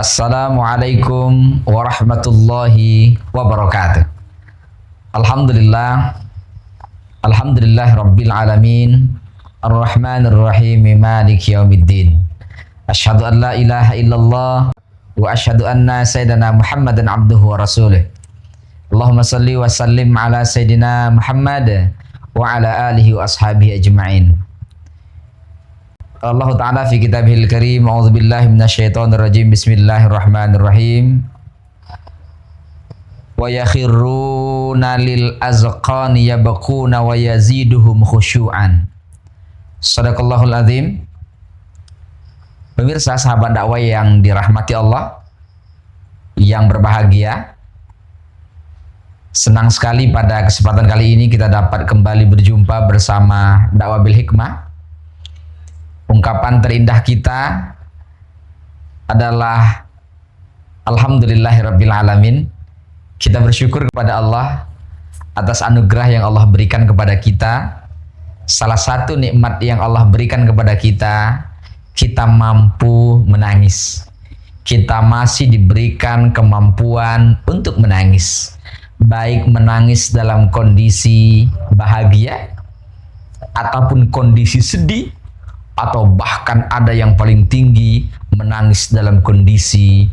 Assalamualaikum warahmatullahi wabarakatuh. Alhamdulillah, alhamdulillah rabbil alamin, ar-rahmanir rahim, maliki yaumiddin. Asyhadu an la ilaha illallah wa asyhadu anna sayyidina Muhammadan abduhu wa rasuluh. Allahumma salli wa sallim ala sayyidina Muhammad wa ala alihi wa ashabihi ajma'in. Allah Ta'ala fi kitabihil karim, a'udzubillahi minasyaitonir rajim, bismillahirrahmanirrahim. Wa yakhirruna lil azqani yabquna wa yaziduhum khusyu'an. Shadaqallahul azim. Pemirsa sahabat dakwah yang dirahmati Allah, yang berbahagia, senang sekali pada kesempatan kali ini kita dapat kembali berjumpa bersama Dakwah Bil Hikmah. Ungkapan terindah kita adalah alhamdulillahirabbil alamin. Kita bersyukur kepada Allah atas anugerah yang Allah berikan kepada kita. Salah satu nikmat yang Allah berikan kepada kita, kita mampu menangis. Kita masih diberikan kemampuan untuk menangis. Baik menangis dalam kondisi bahagia ataupun kondisi sedih, atau bahkan ada yang paling tinggi menangis dalam kondisi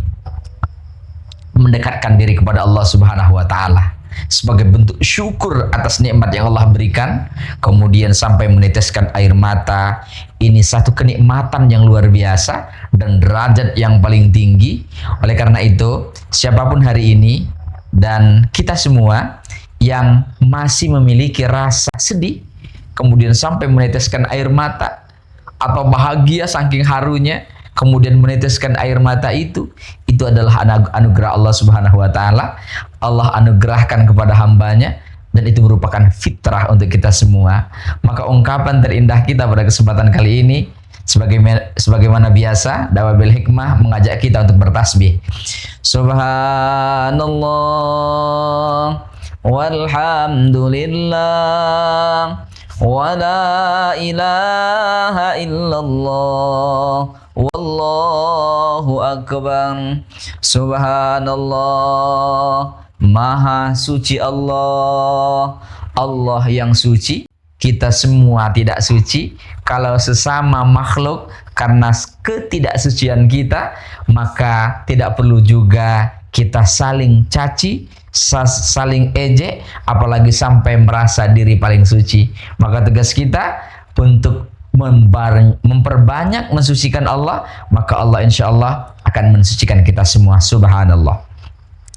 mendekatkan diri kepada Allah Subhanahu wa taala sebagai bentuk syukur atas nikmat yang Allah berikan, kemudian sampai meneteskan air mata. Ini satu kenikmatan yang luar biasa dan derajat yang paling tinggi. Oleh karena itu, siapapun hari ini dan kita semua yang masih memiliki rasa sedih kemudian sampai meneteskan air mata, atau bahagia saking harunya kemudian meneteskan air mata, itu adalah anugerah Allah Subhanahu wa taala. Allah anugerahkan kepada hambanya dan itu merupakan fitrah untuk kita semua. Maka ungkapan terindah kita pada kesempatan kali ini, sebagaimana biasa, Dakwah Bil Hikmah mengajak kita untuk bertasbih. Subhanallah walhamdulillah wa la ilaha illallah wallahu akbar. Subhanallah, maha suci Allah. Allah yang suci, kita semua tidak suci. Kalau sesama makhluk karena ketidaksucian kita, maka tidak perlu juga kita saling caci, saling ejek, apalagi sampai merasa diri paling suci. Maka tugas kita untuk memperbanyak mensucikan Allah, maka Allah insya Allah akan mensucikan kita semua. Subhanallah.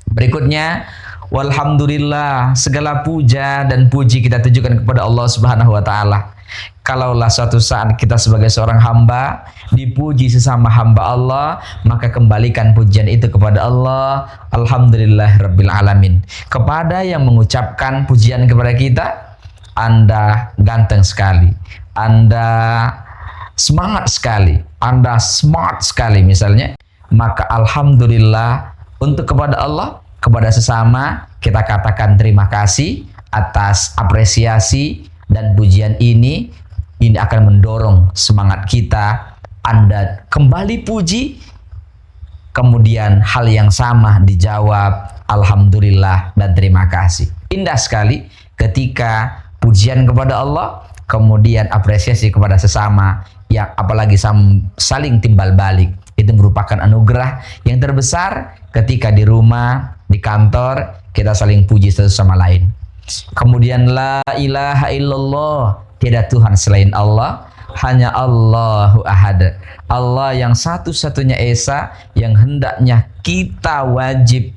Berikutnya, walhamdulillah, segala puja dan puji kita tujukan kepada Allah Subhanahu wa taala. Kalaulah suatu saat kita sebagai seorang hamba dipuji sesama hamba Allah, maka kembalikan pujian itu kepada Allah. Alhamdulillahirabbil alamin. Kepada yang mengucapkan pujian kepada kita, Anda ganteng sekali, Anda semangat sekali, Anda smart sekali misalnya, maka alhamdulillah untuk kepada Allah, kepada sesama kita katakan terima kasih atas apresiasi dan pujian ini akan mendorong semangat kita. Anda kembali puji, kemudian hal yang sama dijawab alhamdulillah dan terima kasih. Indah sekali ketika pujian kepada Allah, kemudian apresiasi kepada sesama, yang apalagi saling timbal balik. Itu merupakan anugerah yang terbesar ketika di rumah, di kantor, kita saling puji satu sama lain. Kemudian la ilaha illallah, tiada Tuhan selain Allah, hanya Allahu ahad. Allah yang satu-satunya esa, yang hendaknya kita wajib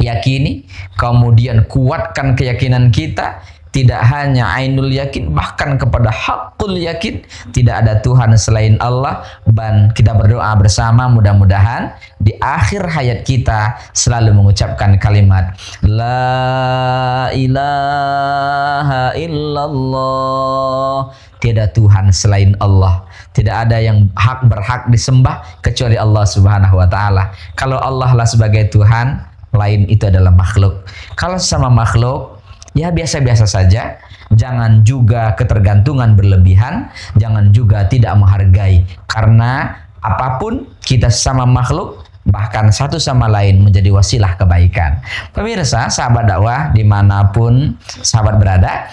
yakini, kemudian kuatkan keyakinan kita. Tidak hanya ainul yakin, bahkan kepada hakul yakin, tidak ada Tuhan selain Allah. Dan kita berdoa bersama, mudah-mudahan di akhir hayat kita selalu mengucapkan kalimat la ilaha illallah, tiada Tuhan selain Allah. Tidak ada yang berhak disembah kecuali Allah Subhanahu wa taala. Kalau Allah lah sebagai Tuhan, lain itu adalah makhluk. Kalau sama makhluk, ya biasa-biasa saja. Jangan juga ketergantungan berlebihan, jangan juga tidak menghargai. Karena apapun kita sama makhluk, bahkan satu sama lain menjadi wasilah kebaikan. Pemirsa, sahabat dakwah dimanapun sahabat berada,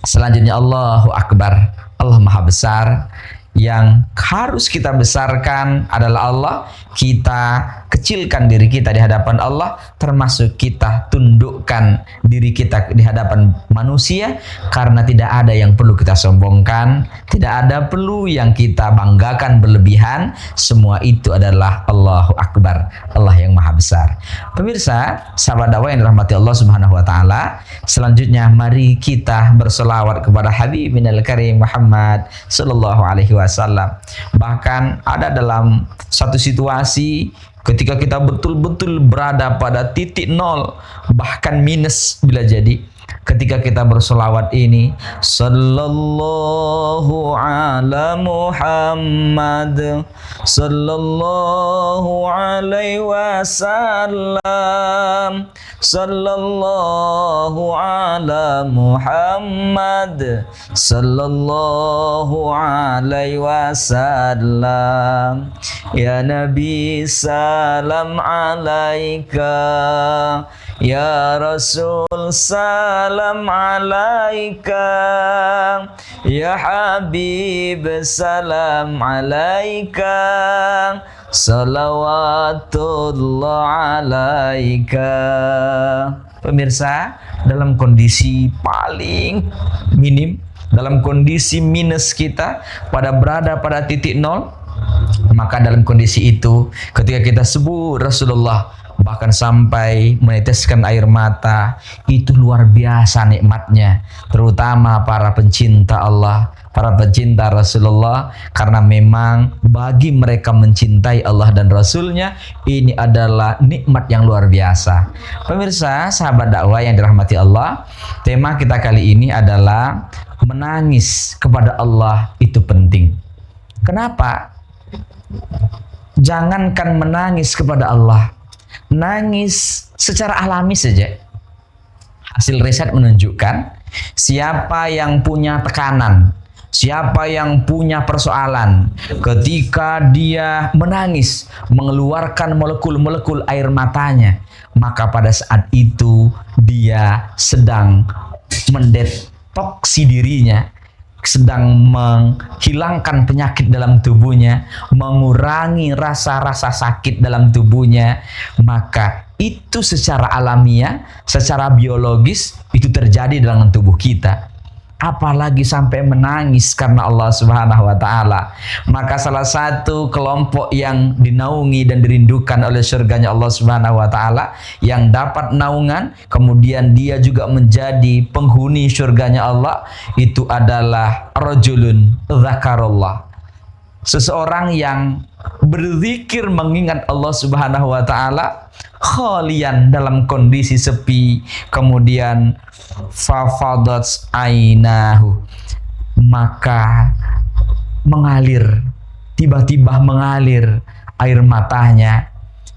selanjutnya Allahu Akbar, Allah Maha Besar. Yang harus kita besarkan adalah Allah. Kita kecilkan diri kita di hadapan Allah, termasuk kita tundukkan diri kita di hadapan manusia, karena tidak ada yang perlu kita sombongkan, tidak ada perlu yang kita banggakan berlebihan. Semua itu adalah Allahu Akbar, Allah yang Maha Besar. Pemirsa, sahabat dakwah yang dirahmati Allah Subhanahu wa taala, selanjutnya mari kita berselawat kepada Habibinal Karim Muhammad sallallahu alaihi wasallam. Bahkan ada dalam satu situasi ketika kita betul-betul berada pada titik nol, bahkan minus bila jadi, ketika kita bersolawat ini, sallallahu ala Muhammad sallallahu alaihi wasallam, sallallahu ala Muhammad sallallahu alaihi wasallam, ya Nabi salam alaika, ya Rasul salam alaika, ya Habib salam alaika, salawatullah alaika. Pemirsa, dalam kondisi paling minim, dalam kondisi minus kita, berada pada titik nol, maka dalam kondisi itu ketika kita sebut Rasulullah, bahkan sampai meneteskan air mata, itu luar biasa nikmatnya, terutama para pencinta Allah, para pencinta Rasulullah, karena memang bagi mereka mencintai Allah dan Rasulnya, ini adalah nikmat yang luar biasa. Pemirsa, sahabat dakwah yang dirahmati Allah, tema kita kali ini adalah menangis kepada Allah itu penting. Kenapa? Jangankan menangis kepada Allah, nangis secara alami saja. Hasil riset menunjukkan, siapa yang punya tekanan, siapa yang punya persoalan, ketika dia menangis, mengeluarkan molekul-molekul air matanya, maka pada saat itu dia sedang mendetoksi dirinya, sedang menghilangkan penyakit dalam tubuhnya, mengurangi rasa-rasa sakit dalam tubuhnya. Maka itu secara alamiah, secara biologis itu terjadi dalam tubuh kita. Apalagi sampai menangis karena Allah Subhanahu wa taala. Maka salah satu kelompok yang dinaungi dan dirindukan oleh surganya Allah Subhanahu wa taala, yang dapat naungan kemudian dia juga menjadi penghuni surganya Allah, itu adalah rajulun dzakarallah. Seseorang yang berzikir mengingat Allah Subhanahu wa taala khalian, dalam kondisi sepi, kemudian fafadat ainahu, maka mengalir, tiba-tiba mengalir air matanya,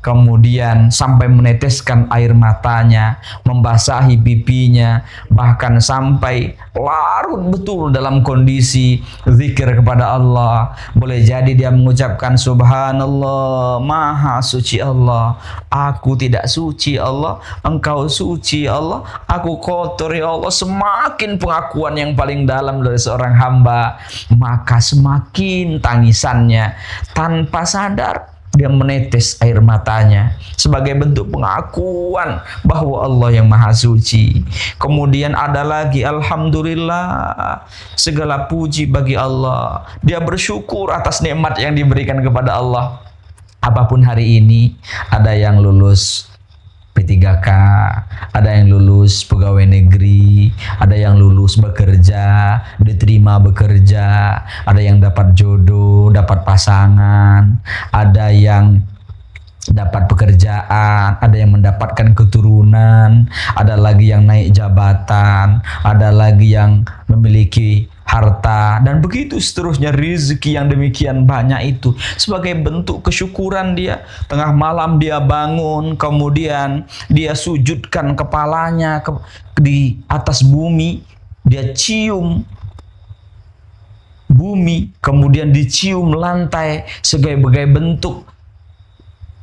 kemudian sampai meneteskan air matanya, membasahi pipinya, bahkan sampai larut betul dalam kondisi zikir kepada Allah. Boleh jadi dia mengucapkan subhanallah, maha suci Allah, aku tidak suci Allah, engkau suci Allah, aku kotor ya Allah. Semakin pengakuan yang paling dalam dari seorang hamba, maka semakin tangisannya, tanpa sadar dia menetes air matanya sebagai bentuk pengakuan bahwa Allah yang maha suci. Kemudian ada lagi, alhamdulillah, segala puji bagi Allah. Dia bersyukur atas nikmat yang diberikan kepada Allah. Apapun hari ini, ada yang lulus P3K, ada yang lulus pegawai negeri, ada yang lulus bekerja, diterima bekerja, ada yang dapat jodoh, dapat pasangan, ada yang dapat pekerjaan, ada yang mendapatkan keturunan, ada lagi yang naik jabatan, ada lagi yang memiliki harta, dan begitu seterusnya. Rezeki yang demikian banyak itu sebagai bentuk kesyukuran dia. Tengah malam dia bangun, kemudian dia sujudkan kepalanya di atas bumi, dia cium bumi, kemudian dicium lantai sebagai bentuk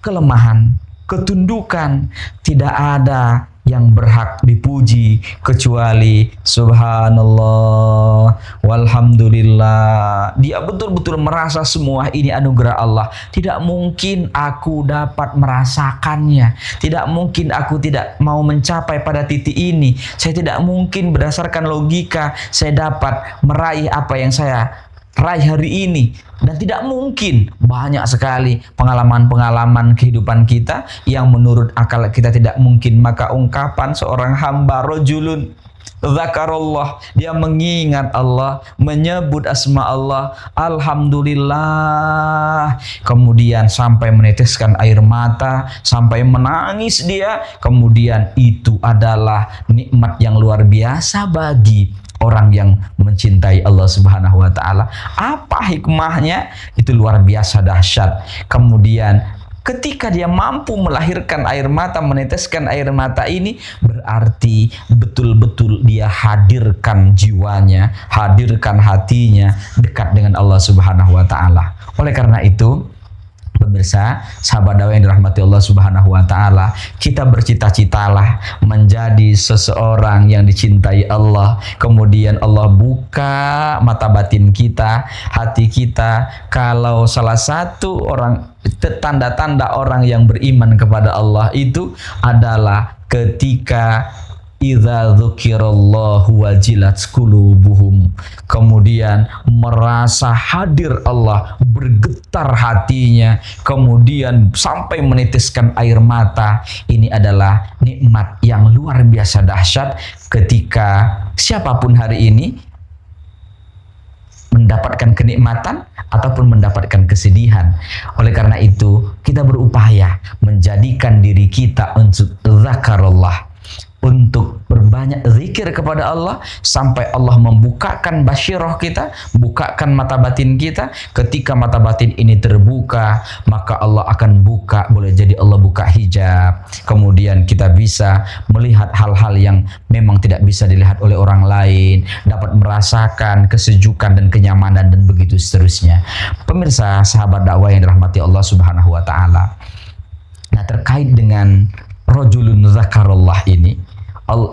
kelemahan, ketundukan. Tidak ada yang berhak dipuji kecuali subhanallah walhamdulillah. Dia betul-betul merasa semua ini anugerah Allah. Tidak mungkin aku dapat merasakannya. Tidak mungkin aku tidak mau mencapai pada titik ini. Saya tidak mungkin berdasarkan logika saya dapat meraih apa yang saya raih hari ini. Dan tidak mungkin, banyak sekali pengalaman-pengalaman kehidupan kita yang menurut akal kita tidak mungkin. Maka ungkapan seorang hamba rajulun dzakarallah, dia mengingat Allah, menyebut asma Allah, alhamdulillah, kemudian sampai meneteskan air mata, sampai menangis dia, kemudian itu adalah nikmat yang luar biasa bagi orang yang mencintai Allah Subhanahu wa taala. Apa hikmahnya? Itu luar biasa dahsyat. Kemudian ketika dia mampu melahirkan air mata, meneteskan air mata ini, berarti betul-betul dia hadirkan jiwanya, hadirkan hatinya dekat dengan Allah Subhanahu wa taala. Oleh karena itu, pemirsa, sahabat dakwah yang dirahmati Allah Subhanahu wa taala, kita bercita-citalah menjadi seseorang yang dicintai Allah. Kemudian Allah buka mata batin kita, hati kita. Kalau salah satu orang tanda-tanda orang yang beriman kepada Allah itu adalah ketika idza dzukirallahu wajilat qulubuhum, kemudian merasa hadir Allah, bergetar hatinya, kemudian sampai meneteskan air mata. Ini adalah nikmat yang luar biasa dahsyat ketika siapapun hari ini mendapatkan kenikmatan ataupun mendapatkan kesedihan. Oleh karena itu, kita berupaya menjadikan diri kita untuk zakarullah, untuk berbanyak zikir kepada Allah sampai Allah membukakan basyirah kita, bukakan mata batin kita. Ketika mata batin ini terbuka, maka Allah akan buka, boleh jadi Allah buka hijab. Kemudian kita bisa melihat hal-hal yang memang tidak bisa dilihat oleh orang lain, dapat merasakan kesejukan dan kenyamanan dan begitu seterusnya. Pemirsa, sahabat dakwah yang dirahmati Allah Subhanahu wa taala. Nah, terkait dengan rajulun zakarullah ini,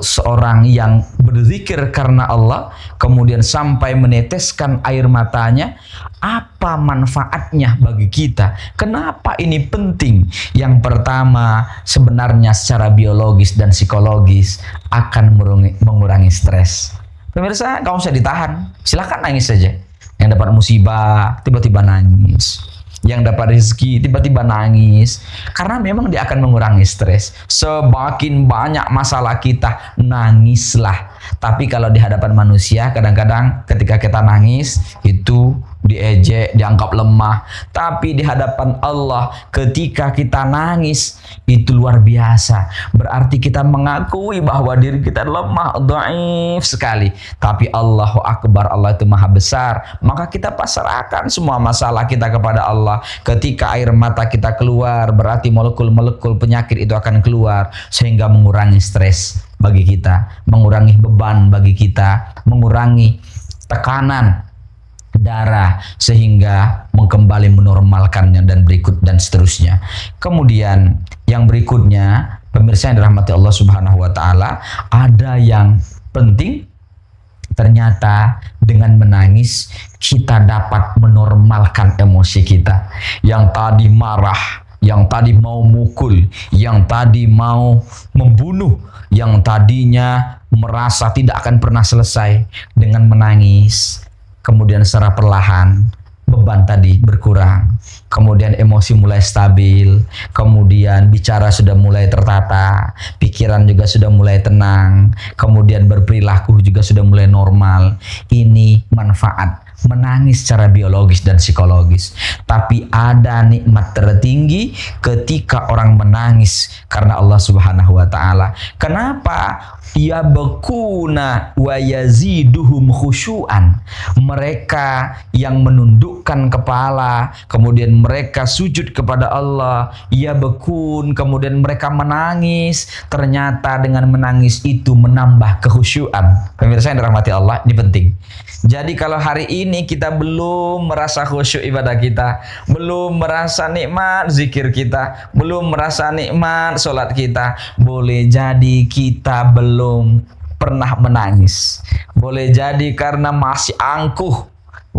seorang yang berzikir karena Allah kemudian sampai meneteskan air matanya, apa manfaatnya bagi kita? Kenapa ini penting? Yang pertama, sebenarnya secara biologis dan psikologis akan mengurangi stres. Pemirsa, kamu bisa ditahan, silakan nangis saja. Yang dapat musibah tiba-tiba nangis, yang dapat rezeki tiba-tiba nangis, karena memang dia akan mengurangi stres. Semakin banyak masalah kita, nangislah. Tapi kalau di hadapan manusia, kadang-kadang ketika kita nangis itu diejek, dianggap lemah. Tapi di hadapan Allah, ketika kita nangis itu luar biasa. Berarti kita mengakui bahwa diri kita lemah, dhaif sekali. Tapi Allahu Akbar, Allah itu maha besar. Maka kita pasrahkan semua masalah kita kepada Allah. Ketika air mata kita keluar, berarti molekul-molekul penyakit itu akan keluar, sehingga mengurangi stres bagi kita, mengurangi beban bagi kita, mengurangi tekanan darah, sehingga kembali menormalkannya dan seterusnya. Kemudian yang berikutnya, pemirsa yang dirahmati Allah Subhanahu wa taala, ada yang penting. Ternyata dengan menangis kita dapat menormalkan emosi kita. Yang tadi marah, yang tadi mau mukul, yang tadi mau membunuh, yang tadinya merasa tidak akan pernah selesai, dengan menangis, kemudian secara perlahan beban tadi berkurang, kemudian emosi mulai stabil, kemudian bicara sudah mulai tertata, pikiran juga sudah mulai tenang, kemudian berperilaku juga sudah mulai normal. Ini manfaat menangis secara biologis dan psikologis. Tapi ada nikmat tertinggi ketika orang menangis karena Allah Subhanahu wa taala. Kenapa? Yabkuna wa yaziduhum khusyu'an. Mereka yang menundukkan kepala, kemudian mereka sujud kepada Allah, yabkun, kemudian mereka menangis. Ternyata dengan menangis itu menambah kekhusyuan. Pemirsa yang dirahmati Allah, ini penting. Jadi kalau hari ini ini kita belum merasa khusyuk ibadah kita, belum merasa nikmat zikir kita, belum merasa nikmat sholat kita, boleh jadi kita belum pernah menangis. Boleh jadi karena masih angkuh,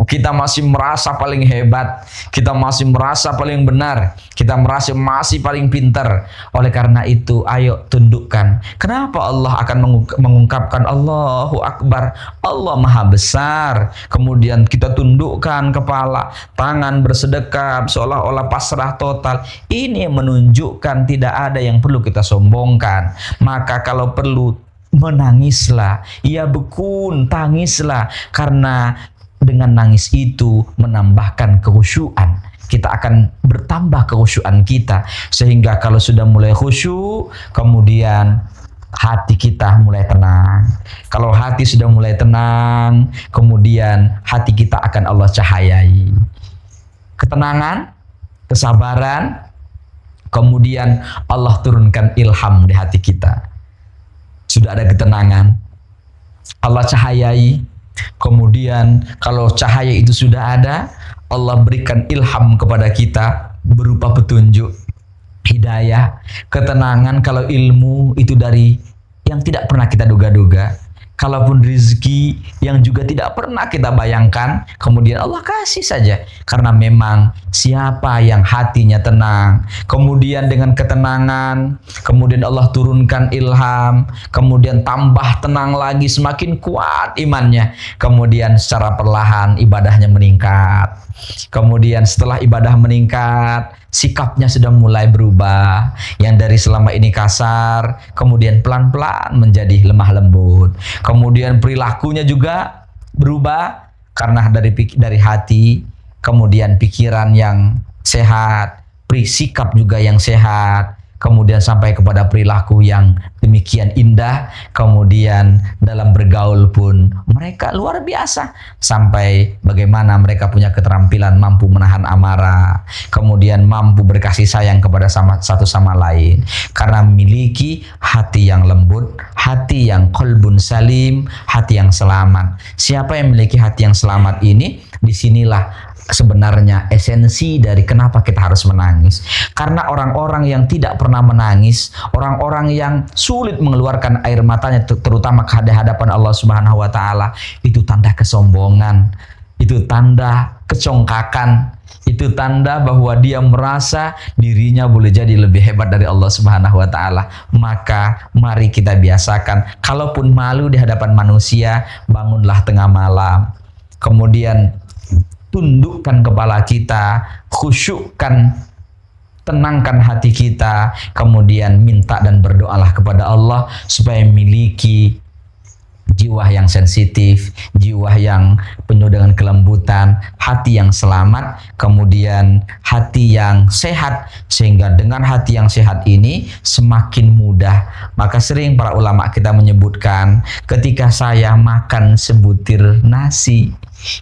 kita masih merasa paling hebat, kita masih merasa paling benar, kita merasa masih paling pintar. Oleh karena itu, ayo tundukkan. Kenapa Allah akan mengungkapkan Allahu Akbar, Allah Maha Besar. Kemudian kita tundukkan kepala, tangan bersedekap, seolah-olah pasrah total. Ini menunjukkan tidak ada yang perlu kita sombongkan. Maka kalau perlu, menangislah, ya bekun, tangislah, karena dengan nangis itu menambahkan kekhusyuan. Kita akan bertambah kekhusyuan kita, sehingga kalau sudah mulai khusyuk, kemudian hati kita mulai tenang. Kalau hati sudah mulai tenang, kemudian hati kita akan Allah cahayai. Ketenangan, kesabaran, kemudian Allah turunkan ilham di hati kita. Sudah ada ketenangan, Allah cahayai. Kemudian kalau cahaya itu sudah ada, Allah berikan ilham kepada kita berupa petunjuk, hidayah, ketenangan. Kalau ilmu itu dari yang tidak pernah kita duga-duga, kalaupun rezeki yang juga tidak pernah kita bayangkan, kemudian Allah kasih saja. Karena memang siapa yang hatinya tenang, kemudian dengan ketenangan, kemudian Allah turunkan ilham, kemudian tambah tenang lagi, semakin kuat imannya, kemudian secara perlahan ibadahnya meningkat. Kemudian setelah ibadah meningkat, sikapnya sudah mulai berubah. Yang dari selama ini kasar, kemudian pelan-pelan menjadi lemah lembut. Kemudian perilakunya juga berubah karena dari hati, kemudian pikiran yang sehat, sikap juga yang sehat, kemudian sampai kepada perilaku yang demikian indah. Kemudian dalam bergaul pun mereka luar biasa, sampai bagaimana mereka punya keterampilan mampu menahan amarah, kemudian mampu berkasih sayang kepada satu sama lain, karena memiliki hati yang lembut, hati yang qalbun salim, hati yang selamat. Siapa yang memiliki hati yang selamat ini, disinilah sebenarnya esensi dari kenapa kita harus menangis. Karena orang-orang yang tidak pernah menangis, orang-orang yang sulit mengeluarkan air matanya, terutama ke hadapan Allah Subhanahu wa Ta'ala, itu tanda kesombongan, itu tanda kecongkakan, itu tanda bahwa dia merasa dirinya boleh jadi lebih hebat dari Allah Subhanahu wa Ta'ala. Maka mari kita biasakan, kalaupun malu di hadapan manusia, bangunlah tengah malam, kemudian tundukkan kepala kita, khusyukkan, tenangkan hati kita, kemudian minta dan berdoalah kepada Allah supaya memiliki jiwa yang sensitif, jiwa yang penuh dengan kelembutan, hati yang selamat, kemudian hati yang sehat. Sehingga dengan hati yang sehat ini semakin mudah. Maka sering para ulama kita menyebutkan, ketika saya makan sebutir nasi,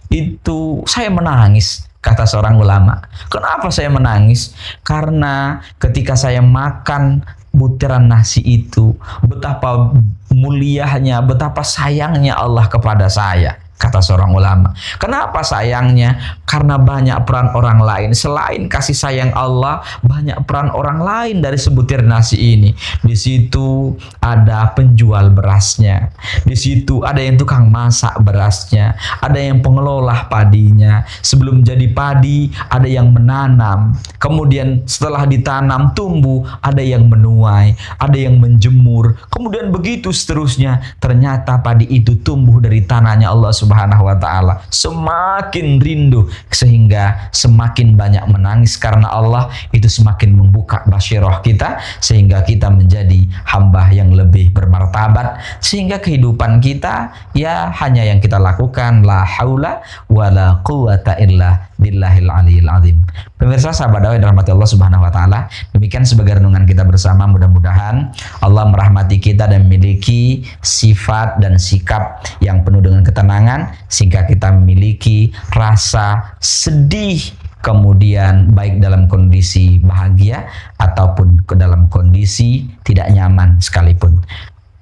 itu saya menangis, kata seorang ulama. Kenapa saya menangis? Karena ketika saya makan butiran nasi itu, betapa mulianya, betapa sayangnya Allah kepada saya, kata seorang ulama. Kenapa sayangnya? Karena banyak peran orang lain. Selain kasih sayang Allah, banyak peran orang lain dari sebutir nasi ini. Di situ ada penjual berasnya. Di situ ada yang tukang masak berasnya. Ada yang pengelola padinya. Sebelum jadi padi, ada yang menanam. Kemudian setelah ditanam, tumbuh. Ada yang menuai. Ada yang menjemur. Kemudian begitu seterusnya. Ternyata padi itu tumbuh dari tanahnya Allah Subhanahu wa Ta'ala. Semakin rindu, sehingga semakin banyak menangis karena Allah, itu semakin membuka basyirah kita, sehingga kita menjadi hamba yang lebih bermartabat, sehingga kehidupan kita ya hanya yang kita lakukan, la haula wala quwata illa billahil aliyil azim. Pemirsa sahabat dakwah dirahmati Allah Subhanahu wa Ta'ala, demikian sebagai renungan kita bersama. Mudah-mudahan Allah merahmati kita dan memiliki sifat dan sikap yang penuh dengan ketenangan, sehingga kita memiliki rasa sedih, kemudian baik dalam kondisi bahagia ataupun ke dalam kondisi tidak nyaman sekalipun.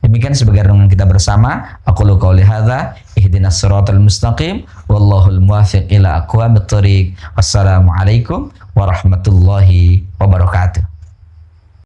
Demikian sebagai renungan kita bersama. Aqulu qauli hadza, ihdinas siratal mustaqim, wallahul muwaffiq ila aqwamit thoriq. Wassalamualaikum warahmatullahi wabarakatuh.